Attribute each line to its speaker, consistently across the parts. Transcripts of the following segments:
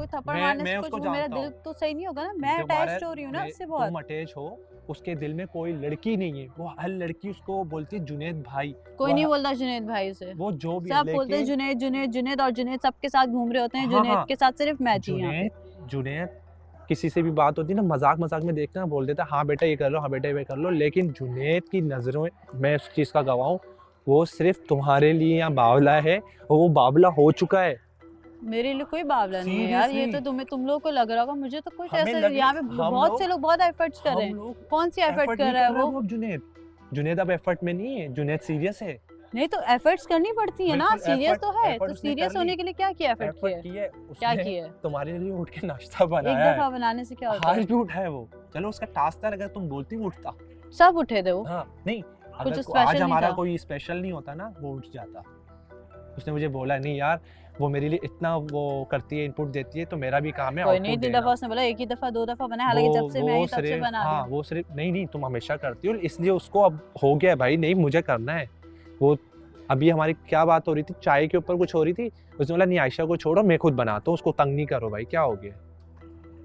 Speaker 1: कोई थप्पड़ मारने से कुछ मेरा दिल तो सही नहीं होगा ना, मैं अटैच हो रही हूँ ना उससे बहुत।
Speaker 2: तुम अटैच हो, उसके दिल में कोई लड़की नहीं है, वो हर लड़की उसको बोलती है जुनैद भाई।
Speaker 1: कोई नहीं बोलता जुनैद भाई उसे,
Speaker 2: वो जो भी
Speaker 1: सब बोलते हैं जुनैद जुनैद जुनैद, और जुनैद सबके साथ घूम रहे होते हैं।
Speaker 2: हाँ,
Speaker 1: जुनैद के साथ सिर्फ मैं थी यहाँ पे।
Speaker 2: जुनैद किसी से भी बात होती है ना, मजाक मजाक में देखना बोल देता हाँ बेटा ये कर लो, हाँ बेटा ये कर लो, लेकिन जुनैद की नजरों में मैं उस चीज का गवाह हूँ, वो सिर्फ तुम्हारे लिए यहाँ बावला है, और वो बावला हो चुका है।
Speaker 1: मेरे लिए कोई बावला नहीं है यार, ये तो तुम लोगों को लग रहा होगा, मुझे तो कुछ ऐसा। यहाँ पे बहुत से लोग बहुत एफर्ट्स कर रहे हैं। कौन सी एफर्ट कर रहा है वो?
Speaker 2: जुनैद अब एफर्ट में नहीं है, जुनैद सीरियस है।
Speaker 1: नहीं तो एफर्ट्स करनी पड़ती है ना, सीरियस तो है, तो सीरियस होने के लिए क्या किया? एफर्ट किया, क्या किया?
Speaker 2: तुम्हारे लिए उठ के नाश्ता बनाया,
Speaker 1: एक दफा बनाने से क्या होता है?
Speaker 2: आज भी उठा है वो, चलो उसका टास्क था, अगर तुम बोलती वो उठता।
Speaker 1: सब उठे थे वो।
Speaker 2: हाँ, नहीं
Speaker 1: कुछ
Speaker 2: आज हमारा कोई स्पेशल नहीं होता ना, वो उठ जाता। उसने मुझे बोला नहीं यार, वो मेरे लिए इतना वो करती है, इनपुट देती है, तो मेरा भी काम है।
Speaker 1: कोई नहीं, 2 दफा उसने बोला, एक ही दफा 2 दफा बनाया, हालांकि जब से मैं ही तब से बना रही हूं।
Speaker 2: हाँ, वो सिर्फ नहीं तुम हमेशा करती हो, इसलिए उसको अब हो गया भाई, नहीं मुझे करना है। वो अभी हमारी क्या बात हो रही थी, चाय के ऊपर कुछ हो रही थी, उसने बोला नहीं आयशा को छोड़ो, मैं खुद बनाता हूँ, उसको तंग नहीं करो भाई, क्या हो गया?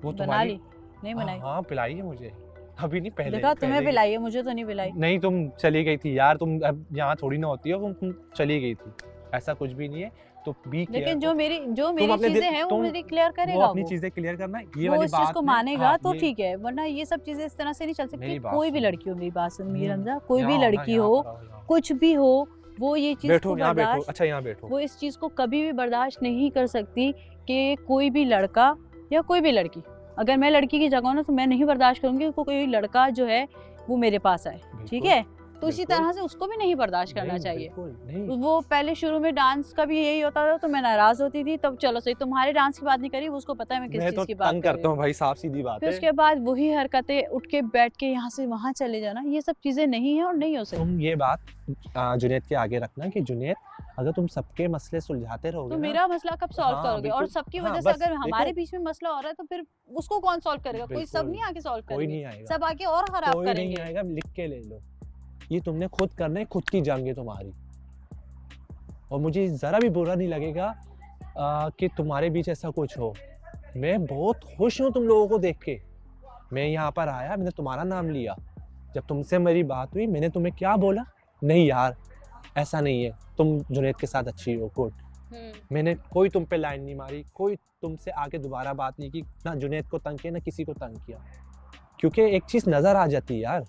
Speaker 2: वो
Speaker 1: बना ली? नहीं बनाई?
Speaker 2: हाँ पिलाई है मुझे, अभी नहीं पहले।
Speaker 1: देखा, तुम्हें पिलाई है, मुझे तो नहीं पिलाई।
Speaker 2: नहीं तुम चली गई थी यार, तुम अब यहाँ थोड़ी ना होती हो, तुम चली गई थी, ऐसा कुछ भी नहीं है। तो
Speaker 1: लेकिन जो मेरी चीजें हैं वो मेरी क्लियर करेगा,
Speaker 2: वो अपनी चीजें क्लियर करना, ये वाली बात
Speaker 1: को मानेगा तो ठीक है, वरना ये सब चीजें इस तरह से नहीं चल सकती। कोई भी लड़की हो, मेरी बात सुन मीर हमजा, कोई भी लड़की हो, कुछ भी हो, वो ये चीज को बर्दाश्त,
Speaker 2: अच्छा यहाँ बैठो,
Speaker 1: वो इस चीज को कभी भी बर्दाश्त नहीं कर सकती कि कोई भी लड़का या कोई भी लड़की, अगर मैं लड़की की जगह हूं ना, तो मैं नहीं बर्दाश्त करूंगी कि कोई लड़का जो है वो मेरे पास आए, ठीक है? तो इसी तरह से उसको भी नहीं बर्दाश्त करना चाहिए। वो पहले शुरू में डांस का भी यही होता था, तो मैं नाराज होती थी, तब चलो सही, तुम्हारे डांस की बात नहीं करी, उसको पता है मैं किस चीज की बात
Speaker 2: करता हूं भाई, साफ सीधी बात है।
Speaker 1: फिर उसके बाद वही हरकतें, उठ के बैठ के यहाँ से वहाँ चले जाना, ये सब चीजें नहीं है और नहीं हो सकती।
Speaker 2: तुम ये बात जुनैद के आगे रखना कि जुनैद, अगर तुम सबके मसले सुलझाते रहोगे
Speaker 1: तो मेरा मसला कब सॉल्व करोगे? और सबकी वजह से अगर हमारे बीच में मसला हो रहा है, तो फिर उसको कौन सॉल्व करेगा? कोई सब नहीं आके सॉल्व करेगा, सब आके और खराब करेंगे।
Speaker 2: लिख के ले लो, ये तुमने खुद करना है, खुद की जंग है तुम्हारी, और मुझे जरा भी बुरा नहीं लगेगा कि तुम्हारे बीच ऐसा कुछ हो। मैं बहुत खुश हूँ तुम लोगों को देख के। मैं यहाँ पर आया, मैंने तुम्हारा नाम लिया, जब तुमसे मेरी बात हुई मैंने तुम्हें क्या बोला, नहीं यार ऐसा नहीं है, तुम जुनैद के साथ अच्छी हो, गुड। मैंने कोई तुम पे लाइन नहीं मारी, कोई तुमसे आगे दोबारा बात नहीं की, ना जुनैद को तंग किया ना किसी को तंग किया, क्योंकि एक चीज नजर आ जाती है यार।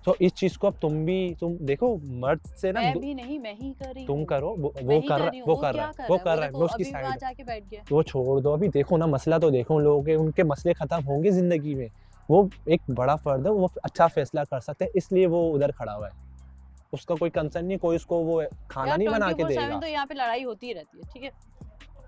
Speaker 2: तो इस चीज को अब तुम देखो, मर्द से ना,
Speaker 1: मैं भी नहीं, मैं ही कर रही,
Speaker 2: तुम करो, वो कर रहा है, मैं उसकी साइड
Speaker 1: जाके बैठ गया।
Speaker 2: वो छोड़ दो, अभी देखो ना मसला तो देखो, लोगों के उनके मसले खत्म होंगे जिंदगी में, वो एक बड़ा फर्द है, वो अच्छा फैसला कर सकते हैं, इसलिए वो उधर खड़ा हुआ है, उसका कोई कंसर्न नहीं, कोई उसको वो खाना नहीं बना के देगा।
Speaker 1: तो यहाँ पे लड़ाई होती रहती है, ठीक है,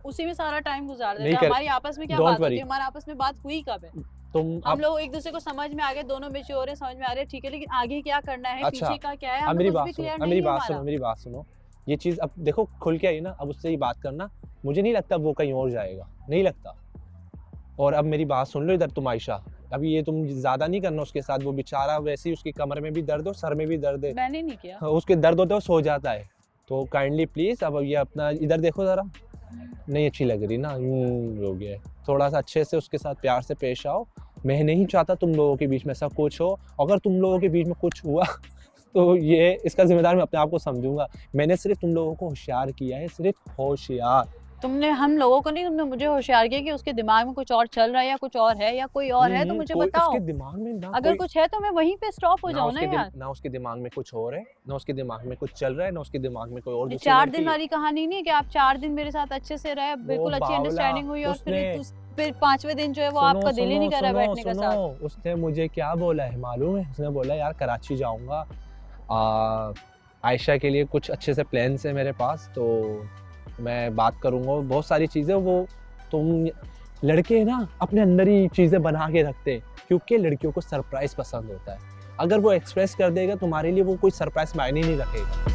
Speaker 1: उसी में सारा टाइम गुजार देते हैं। हमारी आपस में क्या बात होती है? हमारे आपस में बात हुई कब है? हम लोग एक दूसरे को समझ में आ गए, दोनों मैच्योर है, समझ में आ रहे हैं, ठीक है, लेकिन आगे क्या करना है, पीछे का क्या है,
Speaker 2: मेरी बात सुनो, ये चीज अब देखो खुल के आई ना, अब उससे ही बात करना, मुझे नहीं लगता वो कहीं और जाएगा, नहीं लगता। और अब मेरी बात सुन लो इधर, तुम आयशा, अभी ये तुम ज्यादा नहीं करना उसके साथ, वो बेचारा वैसे ही, उसकी कमर में भी दर्द हो, सर में भी दर्द है,
Speaker 1: मैंने नहीं किया,
Speaker 2: उसके दर्द होते हो सो जाता है, तो काइंडली प्लीज अब ये अपना इधर देखो जरा, नहीं अच्छी लग रही ना, हो गया, थोड़ा सा अच्छे से उसके साथ प्यार से पेश आओ। मैं नहीं चाहता तुम लोगों के बीच में ऐसा कुछ हो, अगर तुम लोगों के बीच में कुछ हुआ तो ये इसका जिम्मेदार मैं अपने आप को समझूंगा। मैंने सिर्फ तुम लोगों को होशियार किया है, सिर्फ होशियार।
Speaker 1: तुमने हम लोगों को नहीं, तुमने मुझे होशियार किया कि उसके दिमाग में कुछ और चल रहा है, या कुछ और है, या कोई और है, तो मुझे बताओ।
Speaker 2: उसके दिमाग में ना
Speaker 1: अगर कुछ है तो मैं वहीं पे स्टॉप हो जाऊं ना यार।
Speaker 2: ना उसके दिमाग में कुछ और है, ना उसके दिमाग में कुछ चल रहा है, ना उसके दिमाग में कोई और।
Speaker 1: 4 दिन वाली कहानी नहीं है कि आप 4 दिन मेरे साथ अच्छे से रहे, बिल्कुल अच्छी अंडरस्टैंडिंग हुई, और फिर 5वें दिन जो है वो आपका दिल ही नहीं कर रहा बैठने का साथ।
Speaker 2: उसने मुझे क्या बोला है मालूम है? उसने बोला यार कराची जाऊंगा, आयशा के लिए कुछ अच्छे से प्लान्स है मेरे पास, तो मैं बात करूंगा, बहुत सारी चीजें। वो तुम लड़के ना अपने अंदर ही चीजें बना के रखते हैं, क्योंकि लड़कियों को सरप्राइज पसंद होता है। अगर वो एक्सप्रेस कर देगा तुम्हारे लिए, वो कोई सरप्राइज मायने नहीं रखेगा।